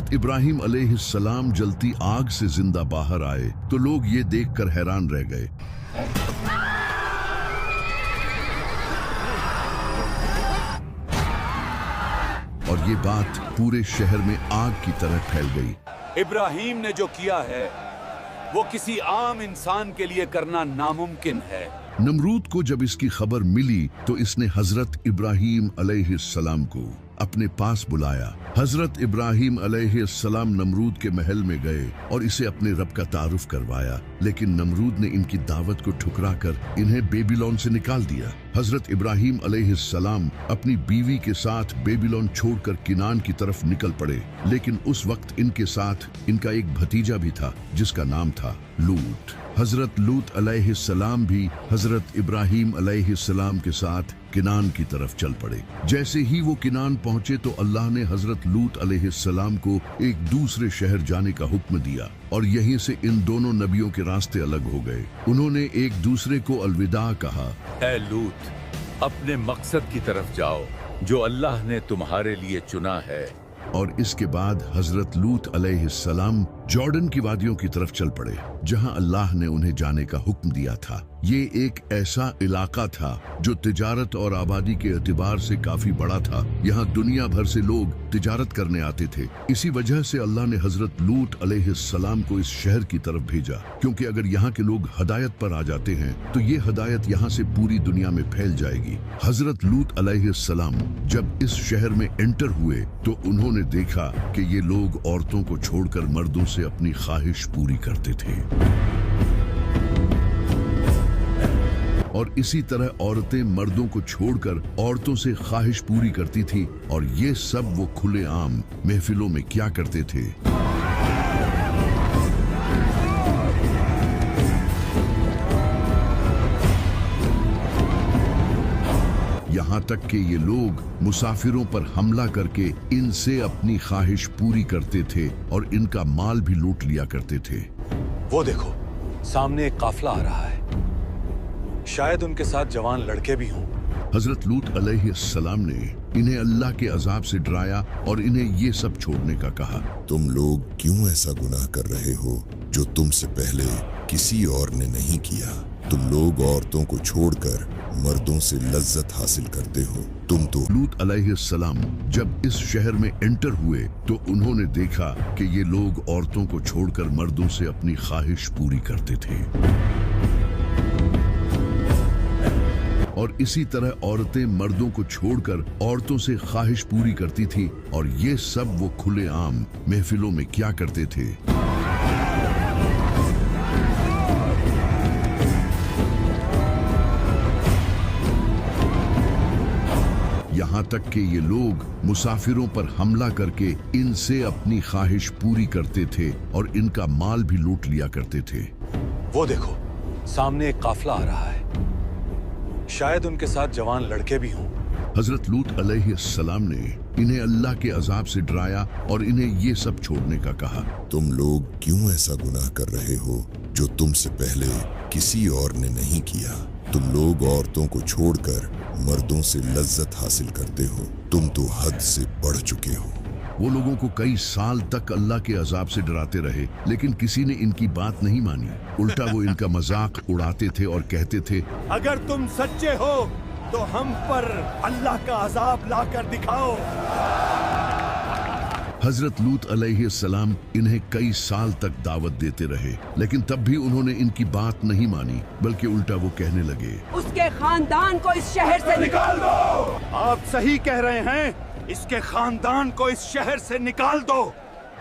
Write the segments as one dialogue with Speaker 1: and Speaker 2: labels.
Speaker 1: हजरत इब्राहिम अलैहिस्सलाम जलती आग से जिंदा बाहर आए तो लोग ये देखकर हैरान रह गए। और ये बात पूरे शहर में आग की तरह फैल गई।
Speaker 2: इब्राहिम ने जो किया है वो किसी आम इंसान के लिए करना नामुमकिन है।
Speaker 1: नमरूद को जब इसकी खबर मिली तो इसने हजरत इब्राहिम अलैहिस्सलाम को अपने पास बुलाया। हजरत इब्राहिम अलैहिस्सलाम नमरूद के महल में गए और इसे अपने रब का तारुफ करवाया, लेकिन नमरूद ने इनकी दावत को ठुकराकर इन्हें बेबीलोन से निकाल दिया। हजरत इब्राहिम अलैहिस्सलाम अपनी बीवी के साथ बेबीलोन छोड़कर किनान की तरफ निकल पड़े, लेकिन उस वक्त इनके साथ इनका एक भतीजा भी था जिसका नाम था लूत। हजरत लूत अलैहिस्सलाम भी हजरत इब्राहिम अलैहिस्सलाम के साथ किनान की तरफ चल पड़े। जैसे ही वो किनान पहुंचे तो अल्लाह ने हजरत लूत अलैहिस्सलाम को एक दूसरे शहर जाने का हुक्म दिया और यहीं से इन दोनों नबियों के रास्ते अलग हो गए। उन्होंने एक दूसरे को अलविदा कहा।
Speaker 2: ऐ लूत, अपने मकसद की तरफ जाओ जो अल्लाह ने तुम्हारे लिए चुना है।
Speaker 1: और इसके बाद हजरत लूत अलैहिस्सलाम जॉर्डन की वादियों की तरफ चल पड़े जहां अल्लाह ने उन्हें जाने का हुक्म दिया था। ये एक ऐसा इलाका था जो तिजारत और आबादी के एतबार से काफी बड़ा था। यहाँ दुनिया भर से लोग तिजारत करने आते थे। इसी वजह से अल्लाह ने हजरत लूत अलैहिस्सलाम को इस शहर की तरफ भेजा, क्योंकि अगर यहाँ के लोग हदायत पर आ जाते हैं तो ये हदायत यहाँ से पूरी दुनिया में फैल जाएगी। हजरत लूत अलैहिस्सलाम जब इस शहर में एंटर हुए तो उन्होंने देखा कि ये लोग औरतों को छोड़कर मर्दों से अपनी ख्वाहिश पूरी करते थे और इसी तरह औरतें मर्दों को छोड़कर औरतों से ख्वाहिश पूरी करती थी, और ये सब वो खुले आम महफिलों में क्या करते थे। यहाँ तक कि ये लोग मुसाफिरों पर हमला करके इनसे अपनी ख्वाहिश पूरी करते थे और इनका माल भी लूट लिया करते थे।
Speaker 3: वो देखो, सामने एक काफिला आ रहा है, शायद उनके साथ जवान लड़के भी हों।
Speaker 1: हजरत लूत अलैहिस्सलाम ने इन्हें अल्लाह के अजाब से डराया और इन्हें ये सब छोड़ने का कहा।
Speaker 4: तुम लोग क्यों ऐसा गुनाह कर रहे हो जो तुमसे पहले किसी और ने नहीं किया? तुम लोग औरतों को छोड़कर मर्दों से लज्जत हासिल करते हो। तुम तो
Speaker 1: लूत अलैहिस्सलाम जब इस शहर में एंटर हुए तो उन्होंने देखा कि ये लोग औरतों को छोड़कर मर्दों से अपनी ख्वाहिश पूरी करते थे और इसी तरह औरतें मर्दों को छोड़कर औरतों से ख्वाहिश पूरी करती थी, और ये सब वो खुले आम महफिलों में क्या करते थे। यहाँ तक कि ये लोग मुसाफिरों पर हमला करके इनसे अपनी ख्वाहिश पूरी करते थे और इनका माल भी लूट लिया करते थे।
Speaker 3: वो देखो, सामने एक काफिला आ रहा है, शायद उनके साथ जवान लड़के भी हों।
Speaker 1: हजरत लूत अलैहिस्सलाम ने इन्हें अल्लाह के अजाब से डराया और इन्हें ये सब छोड़ने का कहा।
Speaker 4: तुम लोग क्यों ऐसा गुनाह कर रहे हो जो तुमसे पहले किसी और ने नहीं किया? तुम लोग औरतों को छोड़कर मर्दों से लज्जत हासिल करते हो। तुम तो हद से बढ़ चुके हो।
Speaker 1: वो लोगों को कई साल तक अल्लाह के अजाब से डराते रहे, लेकिन किसी ने इनकी बात नहीं मानी। उल्टा वो इनका मजाक उड़ाते थे और कहते थे,
Speaker 5: अगर तुम सच्चे हो तो हम पर अल्लाह का अजाब लाकर दिखाओ।
Speaker 1: हजरत लूत अलैहिस्सलाम इन्हें कई साल तक दावत देते रहे, लेकिन तब भी उन्होंने इनकी बात नहीं मानी, बल्कि उल्टा वो कहने लगे,
Speaker 6: उसके खानदान को इस शहर से निकाल दो।
Speaker 5: आप सही कह रहे हैं, इसके खानदान को इस शहर से निकाल दो।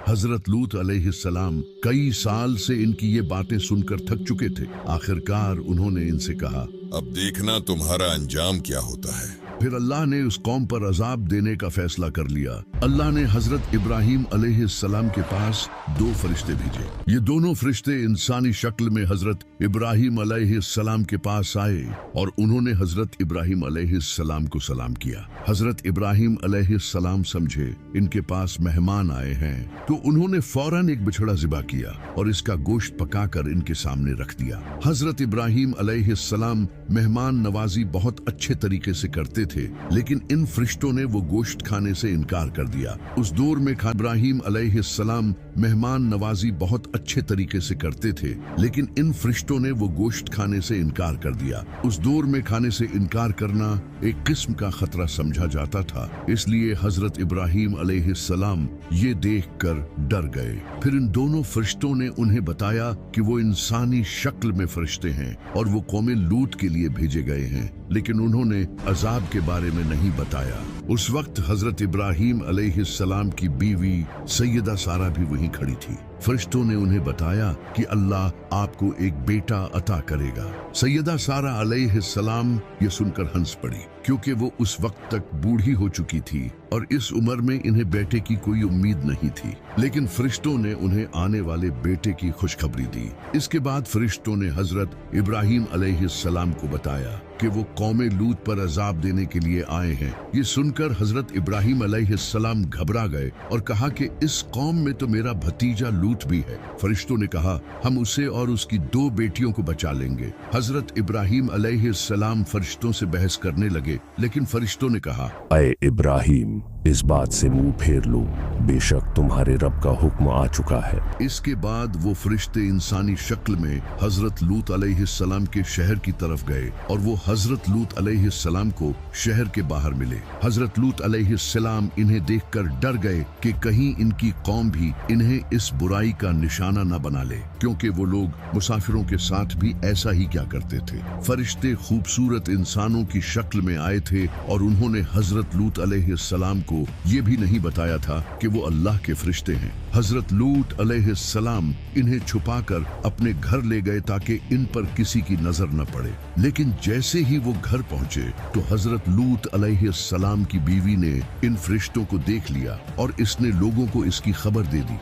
Speaker 1: हजरत लूत अलैहिस्सलाम कई साल से इनकी ये बातें सुनकर थक चुके थे। आखिरकार उन्होंने इनसे कहा,
Speaker 4: अब देखना तुम्हारा अंजाम क्या होता है।
Speaker 1: फिर अल्लाह ने उस कौम पर अजाब देने का फैसला कर लिया। अल्लाह ने हजरत इब्राहिम अलैहिस्सलाम के पास 2 फरिश्ते भेजे। ये दोनों फरिश्ते इंसानी शक्ल में हजरत इब्राहिम अलैहिस्सलाम के पास आए और उन्होंने हजरत इब्राहिम अलैहिस्सलाम को सलाम किया। हजरत इब्राहिम अलैहिस्सलाम समझे इनके पास मेहमान आए हैं, तो उन्होंने फौरन एक बछड़ा ज़िबा किया और इसका गोश्त पकाकर इनके सामने रख दिया। हजरत इब्राहिम अलैहिस्सलाम मेहमान नवाजी बहुत अच्छे तरीके से करते थे, लेकिन इन फरिश्तों ने वो गोश्त खाने से इनकार कर दिया। उस दौर में इब्राहिम अलैहिस्सलाम मेहमान नवाजी बहुत अच्छे तरीके से करते थे, लेकिन इन फरिश्तों ने वो गोश्त खाने से इनकार कर दिया। उस दौर में खाने से इनकार करना एक किस्म का खतरा समझा जाता था, इसलिए हजरत इब्राहिम अलैहिस्सलाम ये देखकर डर गए। फिर इन दोनों फरिश्तों ने उन्हें बताया कि वो इंसानी शक्ल में फरिश्ते हैं और वो कौम लूत के लिए भेजे गए हैं, लेकिन उन्होंने अजाब के बारे में नहीं बताया। उस वक्त हजरत इब्राहिम अलैहिस्सलाम की बीवी सैयदा सारा भी वहीं खड़ी थी। फरिश्तों ने उन्हें बताया कि अल्लाह आपको एक बेटा अता करेगा। सैयदा सारा अलैहिस्सलाम ये सुनकर हंस पड़ी, क्योंकि वो उस वक्त तक बूढ़ी हो चुकी थी और इस उम्र में इन्हें बेटे की कोई उम्मीद नहीं थी। लेकिन फरिश्तों ने उन्हें आने वाले बेटे की खुशखबरी दी। इसके बाद फरिश्तों ने हजरत इब्राहिम अलैहिस्सलाम को बताया कि वो कौम लूत पर अजाब देने के लिए आए हैं। ये सुनकर हजरत इब्राहिम अलैहिस्सलाम घबरा गए और कहा कि इस कौम में तो मेरा भतीजा लूत भी है। फरिश्तों ने कहा, हम उसे और उसकी 2 बेटियों को बचा लेंगे। हजरत इब्राहिम अलैहिस्सलाम फरिश्तों से बहस करने लगे, लेकिन फरिश्तों ने कहा,
Speaker 7: ऐ इब्राहिम, इस बात से मुंह फेर लो, बेशक तुम्हारे रब का हुक्म आ चुका है।
Speaker 1: इसके बाद वो फरिश्ते इंसानी शक्ल में हजरत लूत अलैहिस्सलाम के शहर की तरफ गए और वो हजरत लूत अलैहिस्सलाम को शहर के बाहर मिले। हजरत लूत अलैहिस्सलाम इन्हें देखकर डर गए कि कहीं इनकी कौम भी इन्हें इस बुराई का निशाना न बना ले, क्योंकि वो लोग मुसाफिरों के साथ भी ऐसा ही क्या करते थे। फरिश्ते खूबसूरत इंसानों की शक्ल में आए थे और उन्होंने हजरत लूत अलैहिस्सलाम को ये भी नहीं बताया था कि वो अल्लाह के फरिश्ते हैं। हजरत लूत अलैहिस्सलाम इन्हें छुपाकर अपने घर ले गए ताकि इन पर किसी की नजर न पड़े। लेकिन जैसे ही वो घर पहुंचे तो हजरत लूत अलैहिस्सलाम की बीवी ने इन फरिश्तों को देख लिया और इसने लोगों को इसकी खबर दे दी।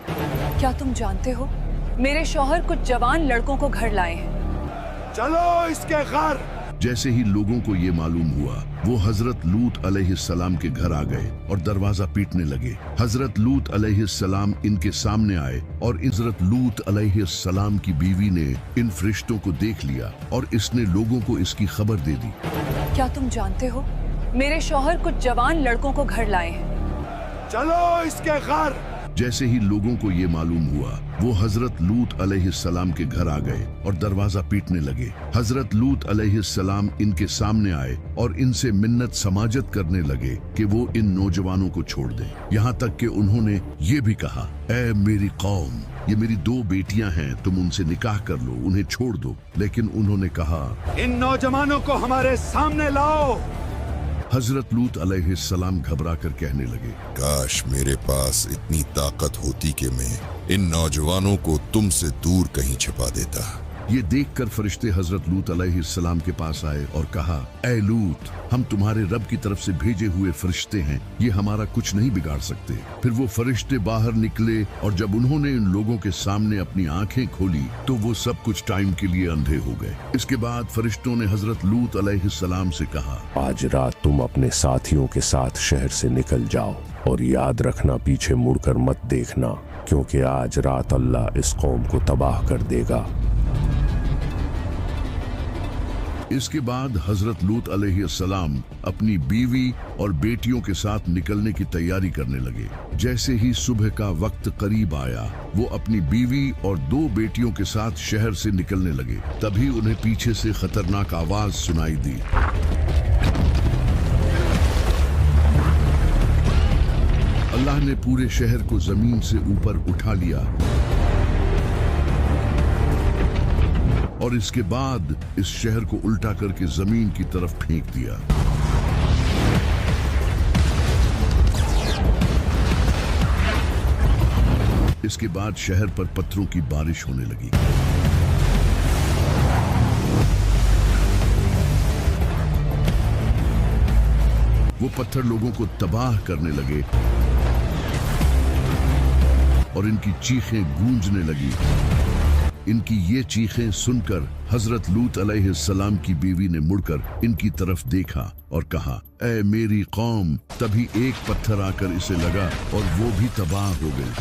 Speaker 8: क्या तुम जानते हो, मेरे शौहर कुछ जवान लड़कों को घर लाए हैं।
Speaker 5: चलो इसके घर।
Speaker 1: जैसे ही लोगों को ये मालूम हुआ, वो हजरत लूत अलैहिस्सलाम के घर आ गए और दरवाजा पीटने लगे। हजरत लूत अलैहिस्सलाम इनके सामने आए और हजरत लूत अलैहिस्सलाम की बीवी ने इन फरिश्तों को देख लिया और इसने लोगों को इसकी खबर दे दी।
Speaker 8: क्या तुम जानते हो, मेरे शौहर कुछ जवान लड़कों को घर लाए हैं।
Speaker 5: चलो इसके घर।
Speaker 1: जैसे ही लोगों को ये मालूम हुआ, वो हजरत लूत अलैहिस्सलाम के घर आ गए और दरवाजा पीटने लगे। हजरत लूत अलैहिस्सलाम इनके सामने आए और इनसे मिन्नत समाजत करने लगे कि वो इन नौजवानों को छोड़ दें। यहाँ तक कि उन्होंने ये भी कहा, ऐ मेरी कौम, ये मेरी 2 बेटियां हैं, तुम उनसे निकाह कर लो, उन्हें छोड़ दो। लेकिन उन्होंने कहा,
Speaker 5: इन नौजवानों को हमारे सामने लाओ।
Speaker 1: हजरत लूत अलैहिस्सलाम घबरा कर कहने लगे,
Speaker 4: काश मेरे पास इतनी ताकत होती कि मैं इन नौजवानों को तुमसे दूर कहीं छिपा देता।
Speaker 1: ये देखकर फरिश्ते हजरत लूत अलैहिस्सलाम के पास आए और कहा, ऐ लूत, हम तुम्हारे रब की तरफ से भेजे हुए फरिश्ते हैं, ये हमारा कुछ नहीं बिगाड़ सकते। फिर वो फरिश्ते बाहर निकले और जब उन्होंने इन लोगों के सामने अपनी आंखें खोली तो वो सब कुछ टाइम के लिए अंधे हो गए। इसके बाद फरिश्तों ने हजरत लूत अलैहिस्सलाम से कहा,
Speaker 7: आज रात तुम अपने साथियों के साथ शहर से निकल जाओ और याद रखना, पीछे मुड़कर मत देखना, क्योंकि आज रात अल्लाह इस कौम को तबाह कर देगा।
Speaker 1: इसके बाद हजरत लूत अलैहिस्सलाम अपनी बीवी और बेटियों के साथ निकलने की तैयारी करने लगे। जैसे ही सुबह का वक्त करीब आया, वो अपनी बीवी और 2 बेटियों के साथ शहर से निकलने लगे। तभी उन्हें पीछे से खतरनाक आवाज सुनाई दी। अल्लाह ने पूरे शहर को जमीन से ऊपर उठा लिया और इसके बाद इस शहर को उल्टा करके जमीन की तरफ फेंक दिया। इसके बाद शहर पर पत्थरों की बारिश होने लगी। वो पत्थर लोगों को तबाह करने लगे और इनकी चीखें गूंजने लगी। इनकी ये चीखें सुनकर हजरत लूत अलैहिस्सलाम की बीवी ने मुड़कर इनकी तरफ देखा और कहा, ऐ मेरी कौम। तभी एक पत्थर आकर इसे लगा और वो भी तबाह हो गई।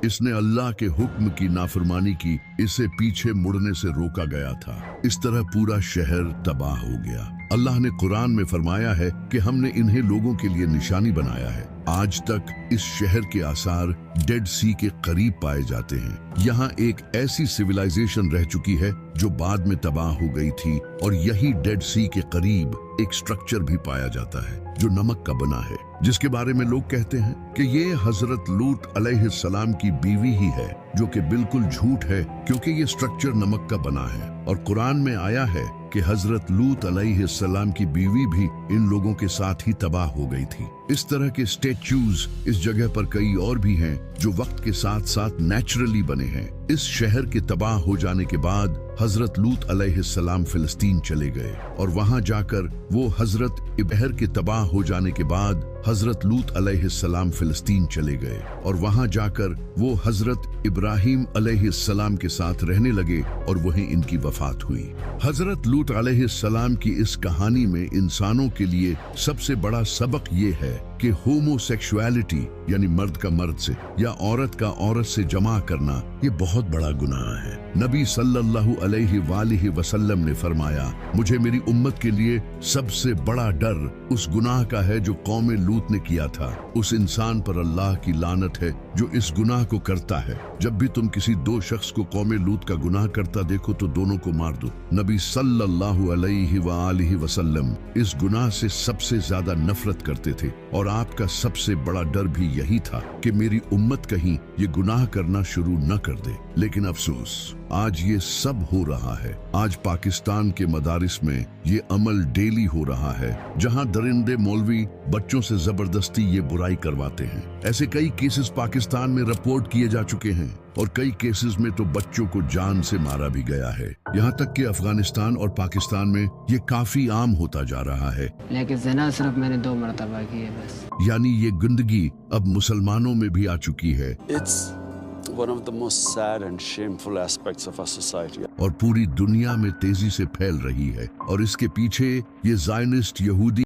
Speaker 1: इसने अल्लाह के हुक्म की नाफरमानी की, इसे पीछे मुड़ने से रोका गया था। इस तरह पूरा शहर तबाह हो गया। अल्लाह ने कुरान में फरमाया है कि हमने इन्हें लोगों के लिए निशानी बनाया है। आज तक इस शहर के आसार डेड सी के करीब पाए जाते हैं। यहाँ एक ऐसी सिविलाइजेशन रह चुकी है जो बाद में तबाह हो गई थी, और यही डेड सी के करीब एक स्ट्रक्चर भी पाया जाता है जो नमक का बना है, जिसके बारे में लोग कहते हैं कि ये हजरत लूत अलैहिस्सलाम की बीवी ही है, जो कि बिल्कुल झूठ है क्योंकि ये स्ट्रक्चर नमक का बना है। और कुरान में आया है कि हजरत लूत अलैहिस्सलाम की बीवी भी इन लोगों के साथ ही तबाह हो गई थी। इस तरह के स्टेच्यूज इस जगह पर कई और भी हैं जो वक्त के साथ साथ नेचुरली बने हैं। इस शहर के तबाह हो जाने के बाद हजरत लूत अलैहिस्सलाम फिलिस्तीन चले गए, और वहां जाकर वो हजरत इब्राहीम के तबाह हो जाने के बाद हजरत लूत अलैहिस्सलाम फिलिस्तीन चले गए, और वहां जाकर वो हजरत इब्राहीम अलैहिस्सलाम के साथ रहने लगे, और वहीं इनकी वफात हुई। हजरत लूत अलैहिस्सलाम की इस कहानी में इंसानों के लिए सबसे बड़ा सबक ये है कि होमोसेक्सुअलिटी यानी मर्द का मर्द से या औरत का औरत से जमा करना ये बहुत बड़ा गुनाह है। नबी सल्लल्लाहु अलैहि वसल्लम ने फरमाया, मुझे मेरी उम्मत के लिए सबसे बड़ा डर उस गुनाह का है जो कौम लूत ने किया था। उस इंसान पर अल्लाह की लानत है जो इस गुनाह को करता है। जब भी तुम किसी दो शख्स को कौम लूत का गुनाह करता देखो तो दोनों को मार दो। नबी सल्लल्लाहु अलैहि वसल्लम इस गुनाह से सबसे ज्यादा नफरत करते थे, और आपका सबसे बड़ा डर भी यही था कि मेरी उम्मत कहीं ये गुनाह करना शुरू न कर दे। लेकिन अफसोस आज ये सब हो रहा है। आज पाकिस्तान के मदारिस में ये अमल डेली हो रहा है, जहां दरिंदे मौलवी बच्चों से जबरदस्ती ये बुराई करवाते हैं। ऐसे कई केसेस पाकिस्तान में रिपोर्ट किए जा चुके हैं, और कई केसेस में तो बच्चों को जान से मारा भी गया है। यहाँ तक कि अफगानिस्तान और पाकिस्तान में ये काफी आम होता जा रहा है।
Speaker 9: लेकिन ज़िना सिर्फ मैंने 2 मरतबा की है बस।
Speaker 1: यानी ये गंदगी अब मुसलमानों में भी आ चुकी है।
Speaker 10: It's one of the most sad and shameful aspects of our society.
Speaker 1: और पूरी दुनिया में तेजी से फैल रही है, और इसके पीछे ये ज़ायनिस्ट यहूदी